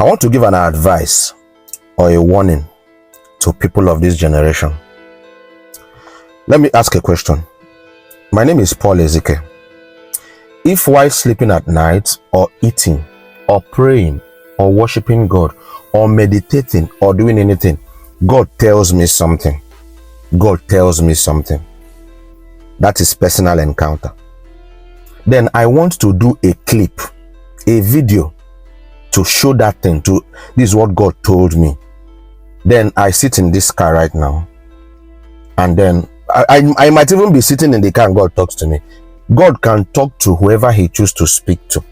I want to give an advice or a warning to people of this generation. Let me ask a question. My name is Paul Ezike. If while sleeping at night or eating or praying or worshiping God or meditating or doing anything, God tells me something, that is personal encounter, then I want to do a clip, a video to show that thing, to this is what God told me. Then I sit in this car right now, and then I might even be sitting in the car and God talks to me. God can talk to whoever he chooses to speak to.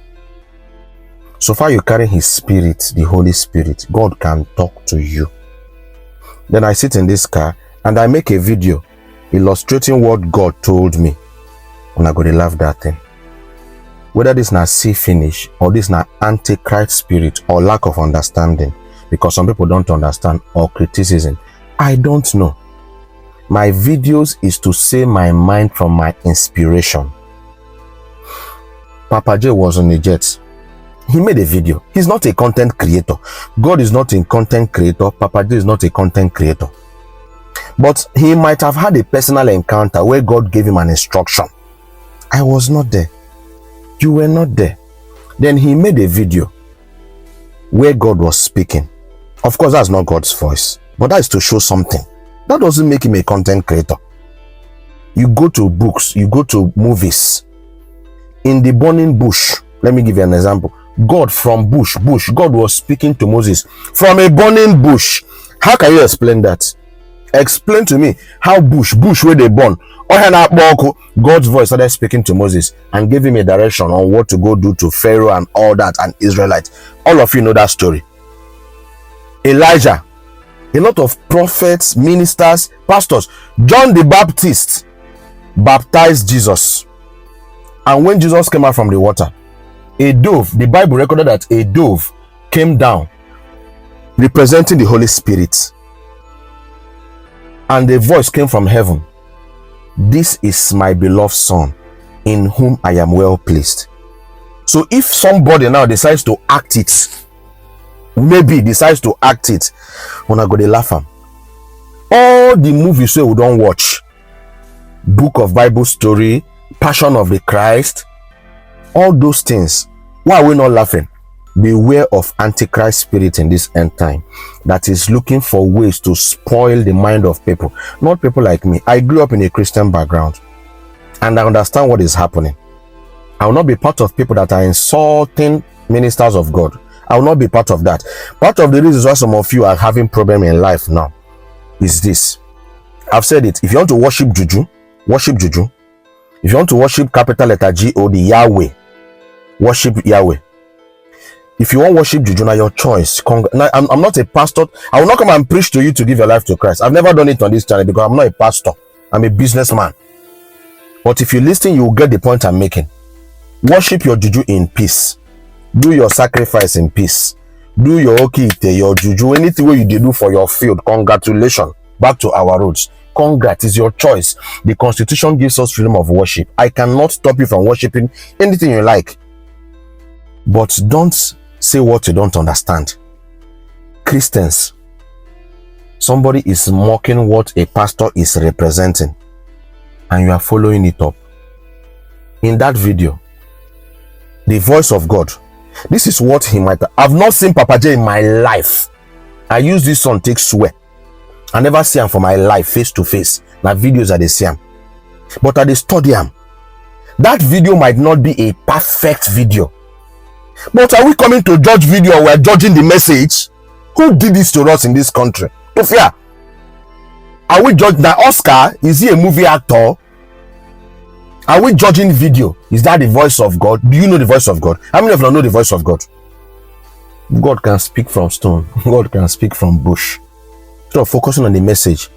So far you carry his spirit, the Holy Spirit, God can talk to you. Then I sit in this car and I make a video illustrating what God told me. And I go to love that thing. Whether this na see finish or this na antichrist spirit or lack of understanding, because some people don't understand, or criticism, I don't know. My videos is to say my mind from my inspiration. Papa J was on a jet. He made a video. He's not a content creator. God is not a content creator. Papa J is not a content creator. But he might have had a personal encounter where God gave him an instruction. I was not there. You were not there. Then he made a video where God was speaking. Of course, that's not God's voice, but that is to show something. That doesn't make him a content creator. You go to books, you go to movies. In the burning bush, let me give you an example. God from bush, God was speaking to Moses from a burning bush. How can you explain that? Explain to me how bush where they burn. God's voice started speaking to Moses and gave him a direction on what to go do to Pharaoh and all that and Israelites. All of you know that story. Elijah, a lot of prophets, ministers, pastors. John the Baptist baptized Jesus. And when Jesus came out from the water, a dove, the Bible recorded that a dove came down representing the Holy Spirit. And the voice came from heaven. This is my beloved son, in whom I am well pleased. So if somebody now decides to act it, when I go to laugh am. All the movies we don't watch, Book of Bible Story, Passion of the Christ, all those things, why are we not laughing? Beware of antichrist spirit in this end time that is looking for ways to spoil the mind of people. Not people like me. I grew up in a Christian background and I understand what is happening. I will not be part of people that are insulting ministers of God. I will not be part of that. Part of the reasons why some of you are having problem in life now is this. I've said it. If you want to worship Juju, worship Juju. If you want to worship capital letter G-O-D, Yahweh, worship Yahweh. If you want to worship Juju, now your choice. I'm not a pastor. I will not come and preach to you to give your life to Christ. I've never done it on this channel because I'm not a pastor. I'm a businessman. But if you listen, you will get the point I'm making. Worship your Juju in peace. Do your sacrifice in peace. Do your okite, your Juju, anything where you do for your field. Congratulations. Back to our roots. Congrats is your choice. The Constitution gives us freedom of worship. I cannot stop you from worshiping anything you like. But don't say what you don't understand. Christians, somebody is mocking what a pastor is representing and you are following it up. In that video, the voice of God, this is what he might have. I've not seen Papa J in my life. I use this son take swear. I never see him for my life face to face. My videos are the same. But I dey study him. That video might not be a perfect video. But are we coming to judge video or we're judging the message? Who did this to us in this country? Tofia, are we judging that Oscar? Is he a movie actor? Are we judging video? Is that the voice of God? Do you know the voice of God? How many of you know the voice of God? God can speak from stone. God can speak from bush. So focusing on the message.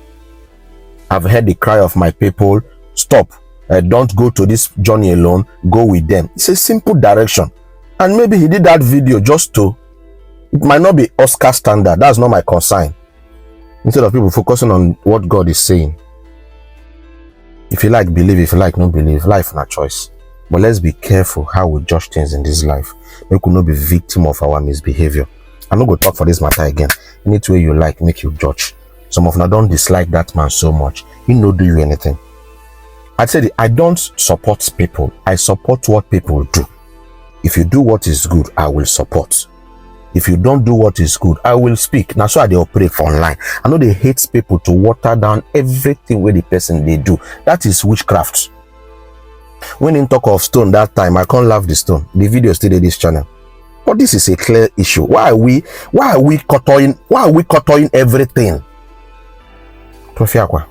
I've heard the cry of my people. Stop. Don't go to this journey alone. Go with them. It's a simple direction. And maybe he did that video just to, it might not be Oscar standard. That's not my concern. Instead of people focusing on what God is saying. If you like, believe. If you like, not believe. Life not choice. But let's be careful how we judge things in this life. We could not be victim of our misbehavior. I'm not going to talk for this matter again. Any way you like, make you judge. Some of them don't dislike that man so much. He no do you anything. I said I don't support people. I support what people do. If you do what is good, I will support. If you don't do what is good, I will speak. Now, so they operate for online. I know they hate people to water down everything where the person they do. That is witchcraft. When in talk of stone that time, I can't love the stone. The video still in this channel. But this is a clear issue. Why are we cutting everything? Profiakwa.